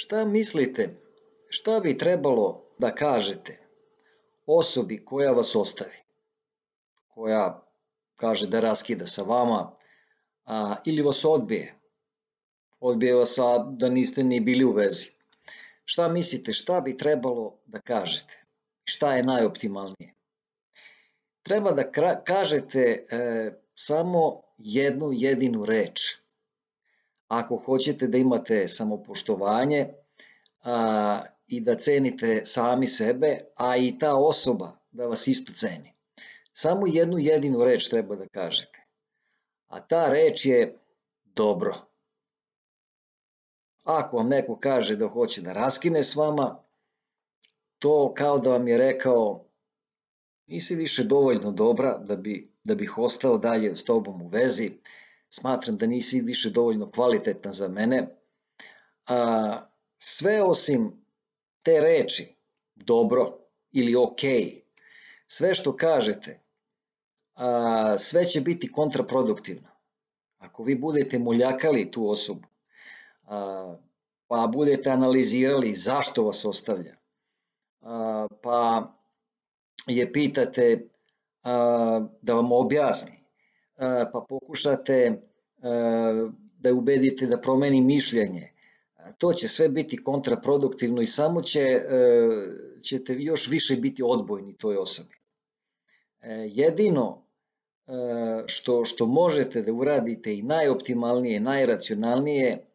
Šta mislite, šta bi trebalo da kažete osobi koja vas ostavi, koja kaže da raskida sa vama ili vas odbije vas da niste ni bili u vezi? Šta mislite, šta bi trebalo da kažete? Šta je najoptimalnije? Treba da kažete samo jednu jedinu reč. Ako hoćete da imate samopoštovanje i da cenite sami sebe, a i ta osoba da vas isto ceni. Samo jednu jedinu reč treba da kažete. A ta reč je dobro. Ako vam neko kaže da hoće da raskine s vama, to kao da vam je rekao nisi više dovoljno dobra da bih ostao dalje s tobom u vezi, smatram da nisi više dovoljno kvalitetna za mene. Sve osim te reči dobro ili ok, sve što kažete, sve će biti kontraproduktivno. Ako vi budete moljakali tu osobu, pa budete analizirali zašto vas ostavlja, pa je pitate da vam objasni, pa pokušate da je ubedite da promeni mišljenje, to će sve biti kontraproduktivno i samo ćete još više biti odbojni toj osobi. Jedino što možete da uradite i najoptimalnije, najracionalnije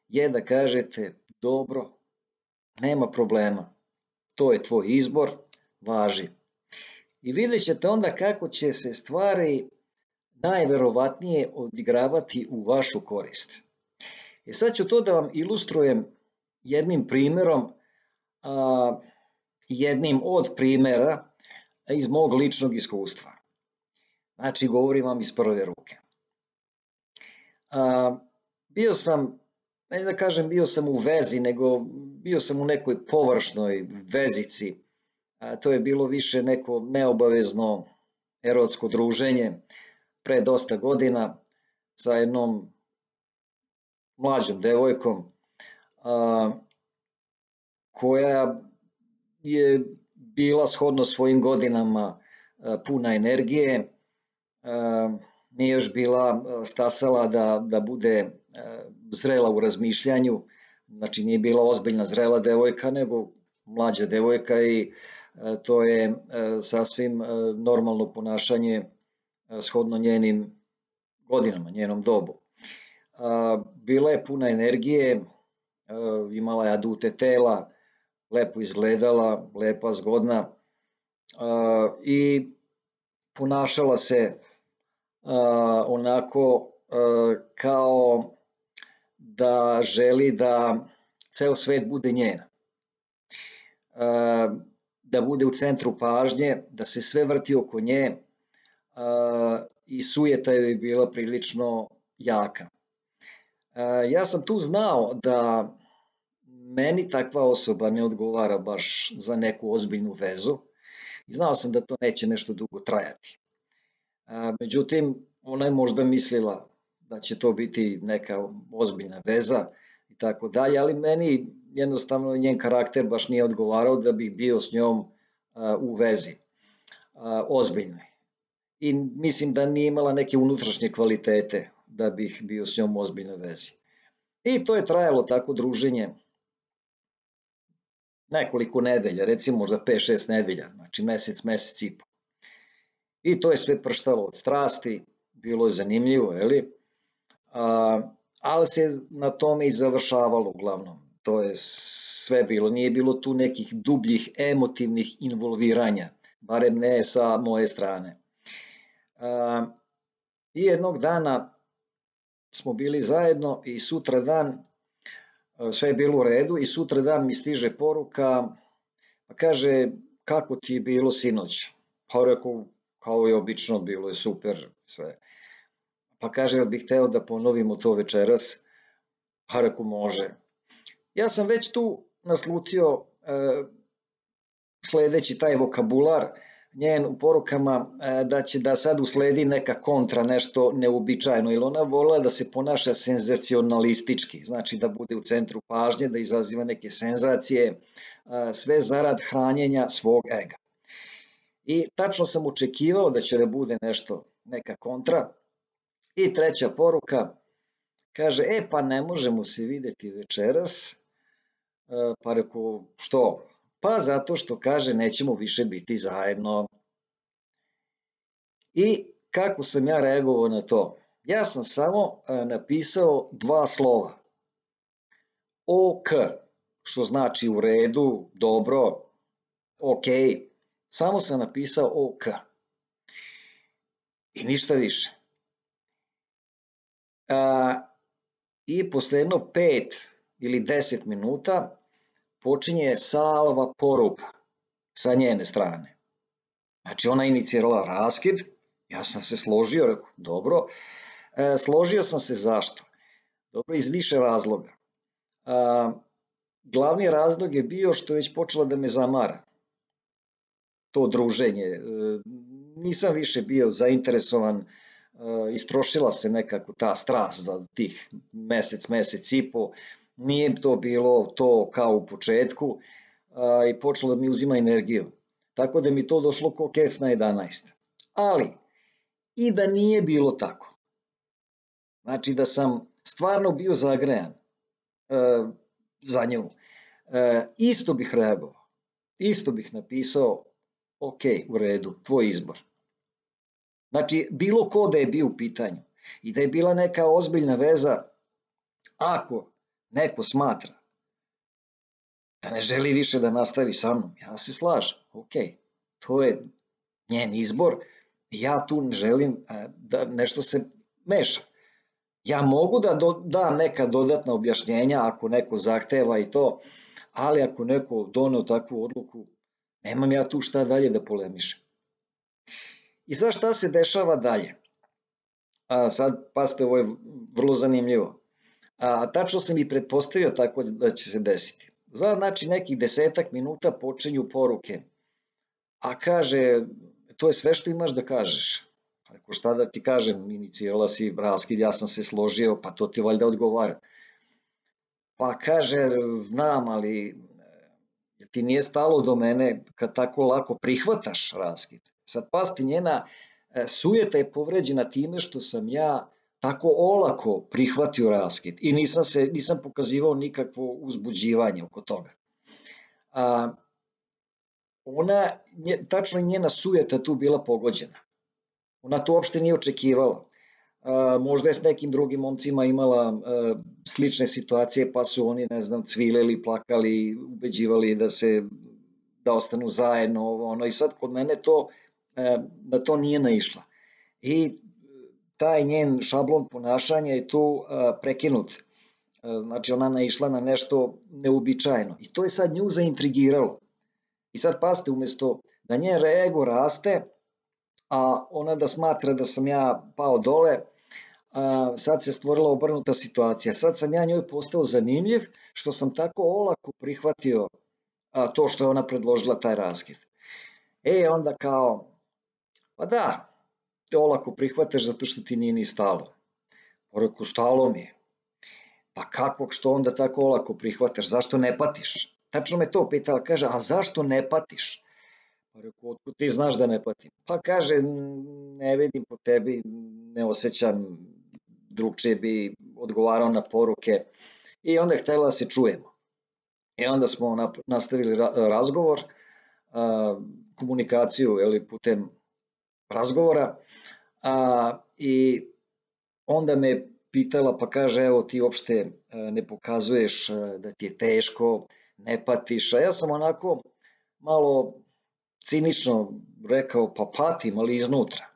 je da kažete dobro, nema problema, to je tvoj izbor, važi. I vidjet ćete onda kako će se stvari najverovatnije odigravati u vašu korist. Sad ću to da vam ilustrujem jednim primjerom, jednim od primjera iz mog ličnog iskustva. Znači, govorim vam iz prve ruke. Bio sam, ne da kažem bio sam u vezi, nego bio sam u nekoj površnoj vezici. To je bilo više neko neobavezno erotsko druženje pre dosta godina sa jednom mlađom devojkom koja je bila shodno svojim godinama puna energije, nije još bila stasala da bude zrela u razmišljanju, znači nije bila ozbiljna zrela devojka, nego mlađa devojka i to je sasvim normalno ponašanje shodno njenim godinama, njenom dobu. Bila je puna energije, imala je adute tela, lepo izgledala, lepa, zgodna i ponašala se onako kao da želi da ceo svet bude njen, da bude u centru pažnje, da se sve vrti oko nje i sujeta joj je bila prilično jaka. Ja sam tu znao da meni takva osoba ne odgovara baš za neku ozbiljnu vezu i znao sam da to neće nešto dugo trajati. Međutim, ona je možda mislila da će to biti neka ozbiljna veza i tako dalje, ali meni jednostavno njen karakter baš nije odgovarao da bih bio s njom u vezi ozbiljnoj. I mislim da nije imala neke unutrašnje kvalitete da bih bio s njom u ozbiljnoj vezi. I to je trajalo tako druženje nekoliko nedelja, recimo možda 5-6 nedelja, znači mesec i po. I to je sve prštalo od strasti, bilo je zanimljivo, ali se na tome i završavalo uglavnom. To je sve bilo, nije bilo tu nekih dubljih emotivnih involviranja, barem ne sa moje strane. I jednog dana smo bili zajedno i sutra dan, sve je bilo u redu i sutra dan mi stiže poruka, pa kaže kako ti je bilo sinoć? Pa rekao, kao i obično, bilo je super sve. Pa kaže, jel bih hteo da ponovimo to večeras? Pa rekao, može. Ja sam već tu naslutio sledeći taj vokabular, njen u porukama da će da sad usledi neka kontra, nešto neuobičajeno, jer ona volila da se ponaša senzacionalistički, znači da bude u centru pažnje, da izaziva neke senzacije, sve zarad hranjenja svog ega. I tačno sam očekivao da će da bude nešto, neka kontra. I treća poruka, kaže, pa ne možemo se videti večeras, pa rekao, što? Pa zato što kaže nećemo više biti zajedno. I kako sam ja reagovao na to? Ja sam samo napisao 2 slova. OK, što znači u redu, dobro, ok. Samo sam napisao OK. I ništa više. I posle jedno 5 ili 10 minuta počinje salva poruka sa njene strane. Znači ona je inicirala raskid, ja sam se složio, rekao, dobro. Složio sam se zašto? Dobro, iz više razloga. Glavni razlog je bio što je već počela da me zamara to druženje. Nisam više bio zainteresovan, istrošila se nekako ta strast za tih mesec i po, nije to bilo to kao u početku i počelo da mi uzima energiju. Tako da mi to došlo ko kec na 11. Ali, i da nije bilo tako, znači da sam stvarno bio zagrejan za nju, isto bih reagovao, isto bih napisao, ok, u redu, tvoj izbor. Znači, bilo ko da je bio u pitanju i da je bila neka ozbiljna veza, ako neko smatra da ne želi više da nastavi sa mnom, ja se slažem, ok, to je njen izbor, ja tu ne želim da nešto se meša. Ja mogu da dam neka dodatna objašnjenja ako neko zahteva i to, ali ako neko doneo takvu odluku, nemam ja tu šta dalje da polemišem. I sad šta se dešava dalje? Sad, pazite, ovo je vrlo zanimljivo. Tačno sam i pretpostavio tako da će se desiti. Znači, nekih 10 minuta počinju poruke, a kaže, to je sve što imaš da kažeš. Rekao, šta da ti kažem, inicirala si raskid, ja sam se složio, pa to ti valjda odgovara. Pa kaže, znam, ali ti nije stalo do mene kad tako lako prihvataš raskid. Sad pasti, njena sujeta je povređena time što sam ja tako olako prihvatio raskid i nisam pokazivao nikakvo uzbuđivanje oko toga. Tačno je njena sujeta tu bila pogođena. Ona to uopšte nije očekivala. Možda je s nekim drugim momcima imala slične situacije, pa su oni, ne znam, cvileli, plakali, ubeđivali da ostanu zajedno, i sad kod mene da to nije naišla. I taj njen šablon ponašanja je tu prekinut. Znači ona naišla na nešto neuobičajeno. I to je sad nju zaintrigiralo. I sad pazite, umesto da njen ego raste, a ona da smatra da sam ja pao dole, sad se stvorila obrnuta situacija. Sad sam ja njoj postao zanimljiv, što sam tako olako prihvatio to što je ona predložila taj raskid. Onda kao, pa da, te olako prihvataš zato što ti nije ni stalo. Rekao, stalo mi je. Pa kako, što onda tako olako prihvataš, zašto ne patiš? Tačno me to pitala, kaže, a zašto ne patiš? Pa rekao, otkud ti znaš da ne patim? Pa kaže, ne vidim po tebi, ne osjećam, drugčije bi odgovarao na poruke. I onda je htjela da se čujemo. I onda smo nastavili razgovor, komunikaciju putem razgovora, i onda me pitala, pa kaže, evo ti uopšte ne pokazuješ da ti je teško, ne patiš, a ja sam onako malo cinično rekao, pa patim, ali iznutra.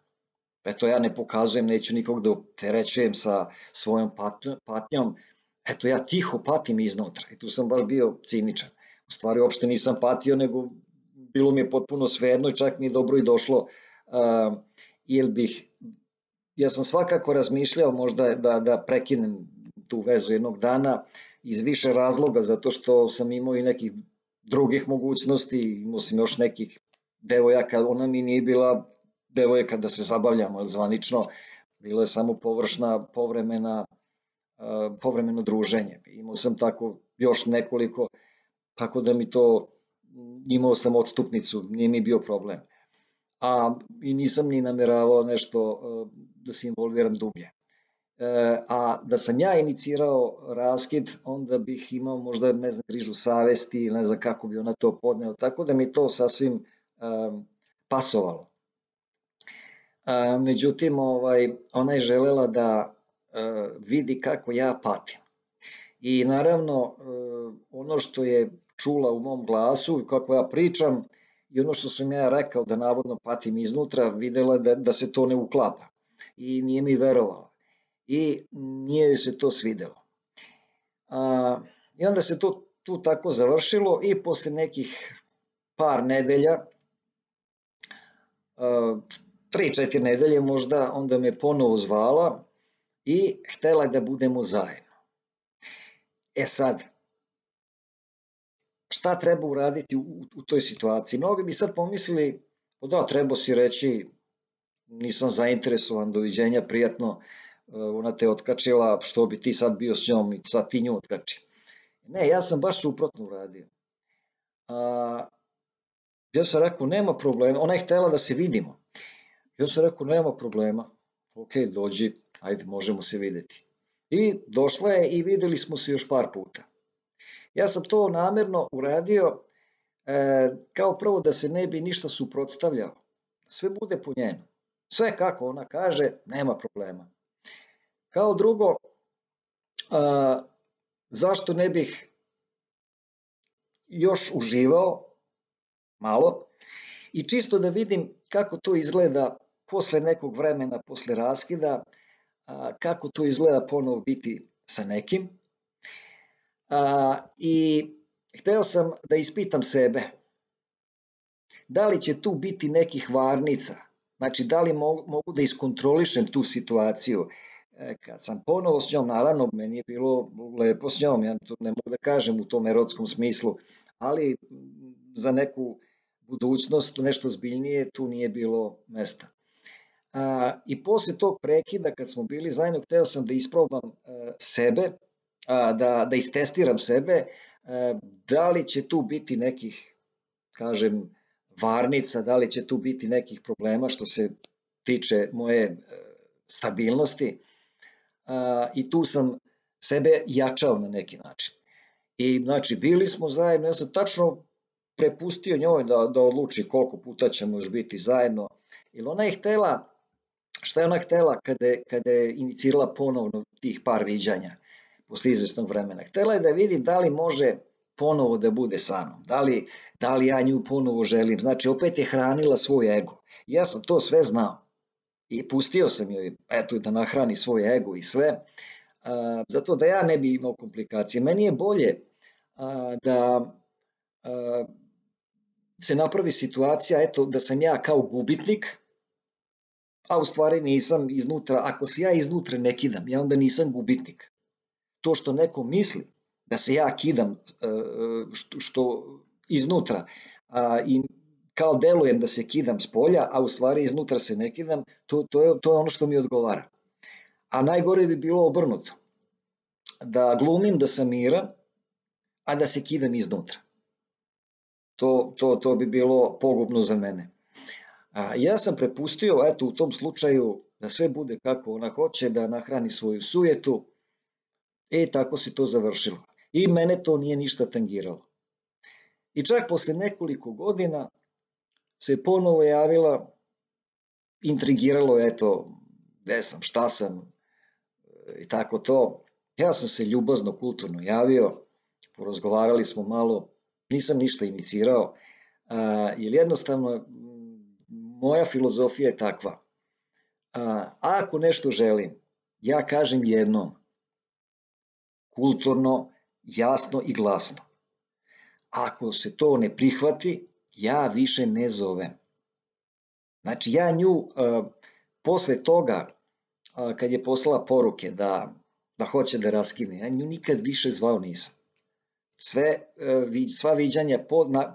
Eto, ja ne pokazujem, neću nikog da opterećujem sa svojom patnjom, eto, ja tiho patim iznutra. I tu sam baš bio ciničan. U stvari, uopšte nisam patio, nego bilo mi je potpuno svejedno i čak mi je dobro i došlo, jer ja sam svakako razmišljao možda da prekinem tu vezu jednog dana iz više razloga, zato što sam imao i nekih drugih mogućnosti, imao sam još nekih devojaka, ona mi nije bila devojka da se zabavljamo, ali zvanično bilo je samo povremeno druženje. Imao sam tako još nekoliko, tako da mi to, imao sam odstupnicu, nije mi bio problem. I nisam ni nameravao nešto da se involviram dublje. A da sam ja inicirao raskid, onda bih imao možda, ne znam, grižu savesti, ne znam kako bi ona to podnela, tako da mi to sasvim pasovalo. Međutim, ona je želela da vidi kako ja patim. I naravno, ono što je čula u mom glasu i kako ja pričam i ono što sam ja rekao da navodno patim iznutra, videla da se to ne uklapa i nije mi verovala i nije joj se to svidelo. I onda se to tu tako završilo i posle nekih par nedelja, 3-4 nedelje možda, onda me ponovo zvala i htela da budemo zajedno. Sad, šta treba uraditi u toj situaciji? Mnogi bi sad pomislili, da, treba si reći, nisam zainteresovan, doviđenja, prijatno, ona te otkačila, što bi ti sad bio s njom i sad ti nju otkači. Ne, ja sam baš suprotno uradio. Ja sam rekao, nema problema, ona je htela da se vidimo. Ja sam rekao, nema problema, ok, dođi, ajde, možemo se videti. I došla je i videli smo se još par puta. Ja sam to namerno uradio kao prvo da se ne bi ništa suprotstavljao. Sve bude po njenu. Sve kako ona kaže, nema problema. Kao drugo, zašto ne bih još uživao malo i čisto da vidim kako to izgleda posle nekog vremena, posle raskida, kako to izgleda ponovo biti sa nekim. I hteo sam da ispitam sebe, da li će tu biti nekih varnica, znači da li mogu da iskontrolišem tu situaciju. Kad sam ponovo s njom, naravno, meni je bilo lepo s njom, ja to ne mogu da kažem u tom erotskom smislu, ali za neku budućnost, nešto zbiljnije, tu nije bilo mesta. I posle tog prekida, kad smo bili zajedno, hteo sam da isprobam sebe, da istestiram sebe, da li će tu biti nekih, kažem, varnica, da li će tu biti nekih problema što se tiče moje stabilnosti, i tu sam sebe jačao na neki način. I znači bili smo zajedno, ja sam tačno prepustio njoj da odluči koliko puta ćemo još biti zajedno, jer ona je htela, šta je ona htela kada je inicirala ponovno tih par viđanja posle izvesnog vremena, htela je da vidi da li može ponovo da bude sa mnom, da li ja nju ponovo želim, znači opet je hranila svoj ego. Ja sam to sve znao i pustio sam joj, eto, da nahrani svoj ego i sve, zato da ja ne bi imao komplikacije. Meni je bolje da se napravi situacija, eto, da sam ja kao gubitnik, a u stvari nisam iznutra, ako se ja iznutra ne kidam, ja onda nisam gubitnik. To što neko misli da se ja kidam što iznutra i kao delujem da se kidam s polja, a u stvari iznutra se ne kidam, to je ono što mi odgovara. A najgore bi bilo obrnuto, da glumim da sam miran, a da se kidam iznutra. To bi bilo pogubno za mene. Ja sam prepustio, eto, u tom slučaju, da sve bude kako ona hoće, da nahrani svoju sujetu, i tako se to završilo. I mene to nije ništa tangiralo. I čak posle nekoliko godina se ponovo javila, intrigiralo, eto, gde sam, šta sam, i tako to. Ja sam se ljubazno, kulturno javio, porazgovarali smo malo, nisam ništa inicirao, jer jednostavno moja filozofija je takva. Ako nešto želim, ja kažem jednom, kulturno, jasno i glasno. Ako se to ne prihvati, ja više ne zovem. Znači, ja nju posle toga, kad je poslala poruke da hoće da raskine, ja nju nikad više zvao nisam. Sva viđanja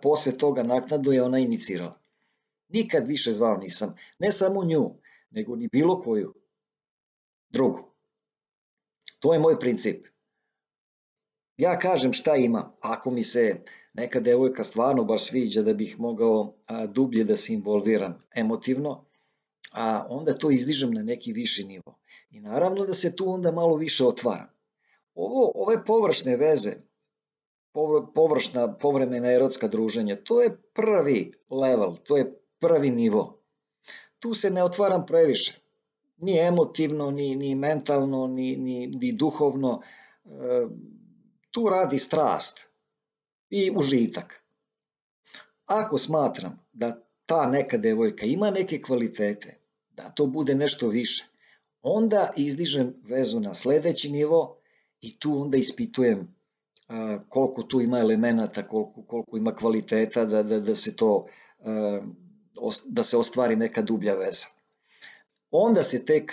posle toga naknadno je ona inicirala. Nikad više zvao nisam. Ne samo nju, nego ni bilo koju drugu. To je moj princip. Ja kažem šta ima. Ako mi se neka devojka stvarno baš sviđa da bih mogao dublje da se involviram emotivno, a onda to izdižem na neki viši nivo. I naravno da se tu onda malo više otvaram. Ove površne veze, površna povremena erotska druženja, to je prvi level, to je prvi nivo. Tu se ne otvaram previše, ni emotivno, ni mentalno, ni duhovno. Tu radi strast i užitak. Ako smatram da ta neka devojka ima neke kvalitete, da to bude nešto više, onda izdižem vezu na sledeći nivo i tu onda ispitujem koliko tu ima elemenata, koliko ima kvaliteta da se ostvari neka dublja veza. Onda se tek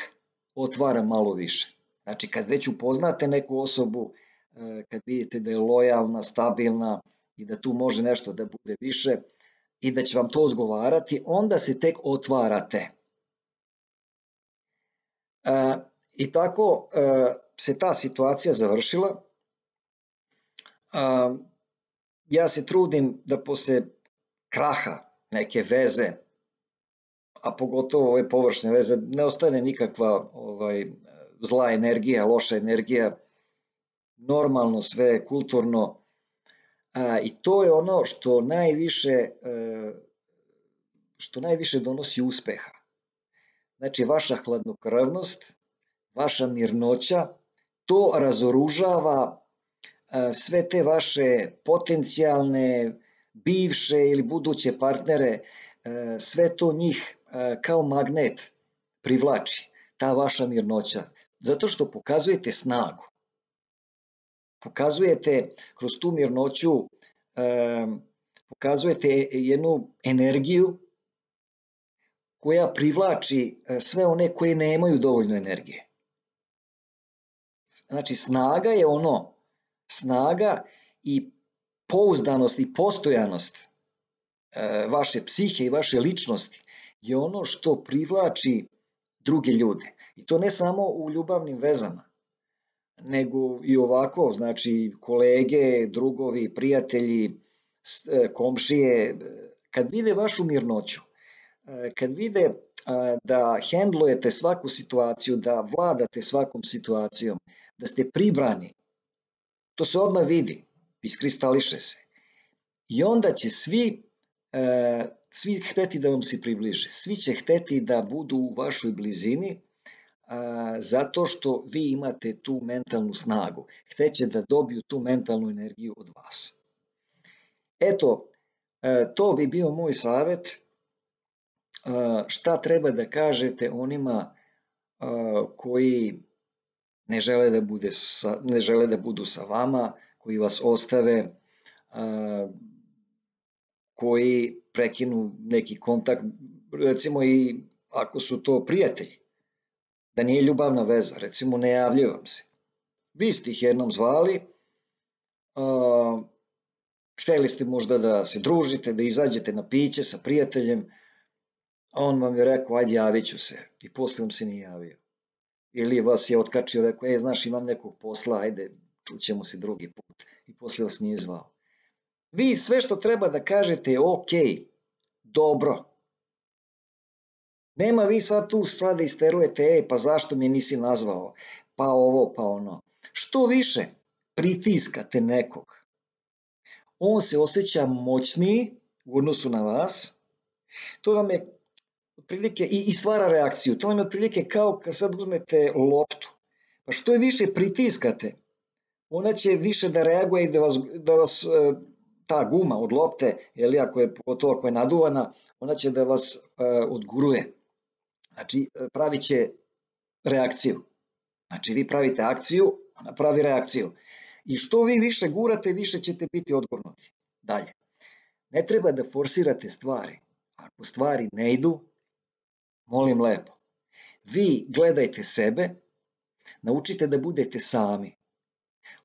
otvara malo više. Znači kad već upoznate neku osobu, kad vidite da je lojalna, stabilna i da tu može nešto da bude više i da će vam to odgovarati, onda se tek otvarate. I tako se ta situacija završila. Ja se trudim da posle kraha neke veze, a pogotovo ove površne veze, ne ostane nikakva zla energija, loša energija, normalno sve, kulturno, i to je ono što najviše donosi uspeha. Znači vaša hladnokrvnost, vaša mirnoća, to razoružava sve te vaše potencijalne, bivše ili buduće partnere, sve to njih kao magnet privlači, ta vaša mirnoća, zato što pokazujete snagu. Pokazujete kroz tu mirnoću, pokazujete jednu energiju koja privlači sve one koji nemaju dovoljno energije. Znači snaga je ono, snaga i pouzdanost i postojanost vaše psihe i vaše ličnosti je ono što privlači druge ljude. I to ne samo u ljubavnim vezama, nego i ovako, znači kolege, drugovi, prijatelji, komšije, kad vide vašu mirnoću, kad vide da hendlujete svaku situaciju, da vladate svakom situacijom, da ste pribrani, to se odmah vidi, iskristališe se. I onda će svi hteti da vam se približe, svi će hteti da budu u vašoj blizini, zato što vi imate tu mentalnu snagu, hteće da dobiju tu mentalnu energiju od vas. Eto, to bi bio moj savjet, šta treba da kažete onima koji ne žele da budu sa vama, koji vas ostave, koji prekinu neki kontakt, recimo i ako su to prijatelji, da nije ljubavna veza, recimo ne javljaju vam se. Vi ste ih jednom zvali, hteli ste možda da se družite, da izađete na piće sa prijateljem, a on vam je rekao, ajde javit ću se, i posle vam se nije javio. Ili vas je otkačio, rekao, znaš, imam nekog posla, ajde, čućemo se drugi put, i posle vas nije zvao. Vi sve što treba da kažete je ok, dobro. Nema vi sad tu da isterujete, pa zašto me nisi nazvao, pa ovo, pa ono. Što više pritiskate nekog, on se osjeća moćniji u odnosu na vas, to vam je otprilike i stvara reakciju, to vam je otprilike kao kad sad uzmete loptu, pa što je više pritiskate, ona će više da reaguje i da vas ta guma od lopte, pogotovo ako je naduvana, ona će da vas odguruje. Znači, pravit će reakciju. Znači, vi pravite akciju, ona pravi reakciju. I što vi više gurate, više ćete biti odgurnuti. Dalje. Ne treba da forsirate stvari. Ako stvari ne idu, molim lepo. Vi gledajte sebe, naučite da budete sami.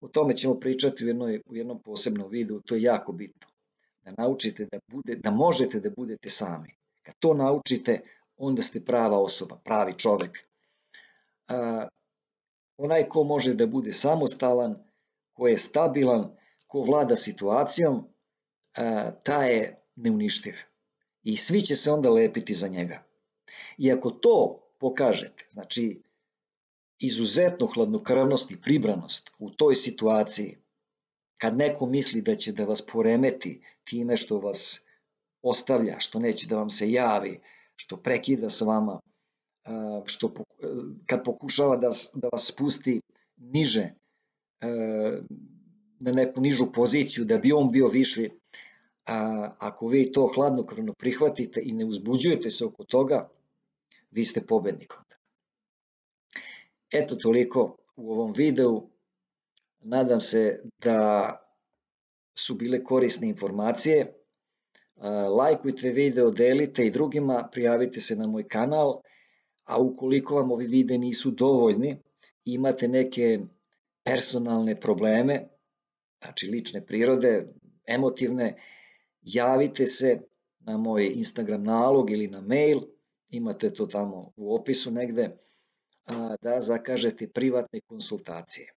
O tome ćemo pričati u jednom posebnom videu, to je jako bitno. Da naučite da možete da budete sami. Kad to naučite, onda ste prava osoba, pravi čovek. Onaj ko može da bude samostalan, ko je stabilan, ko vlada situacijom, taj je neuništiv. I svi će se onda lepiti za njega. I ako to pokažete, znači izuzetnu hladnokrvnost i pribranost u toj situaciji, kad neko misli da će da vas poremeti time što vas ostavlja, što neće da vam se javi, što prekida s vama, kad pokušava da vas spusti niže, na neku nižu poziciju da bi on bio viši, ako vi to hladnokrvno prihvatite i ne uzbuđujete se oko toga, vi ste pobednik onda. Eto toliko u ovom videu. Nadam se da su bile korisne informacije. Lajkujte video, delite i drugima, prijavite se na moj kanal, a ukoliko vam ovi videi nisu dovoljni, imate neke personalne probleme, znači lične prirode, emotivne, javite se na moj Instagram nalog ili na mail, imate to tamo u opisu negde, da zakažete privatne konsultacije.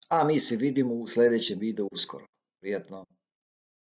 A mi se vidimo u sledećem videu uskoro. Prijatno!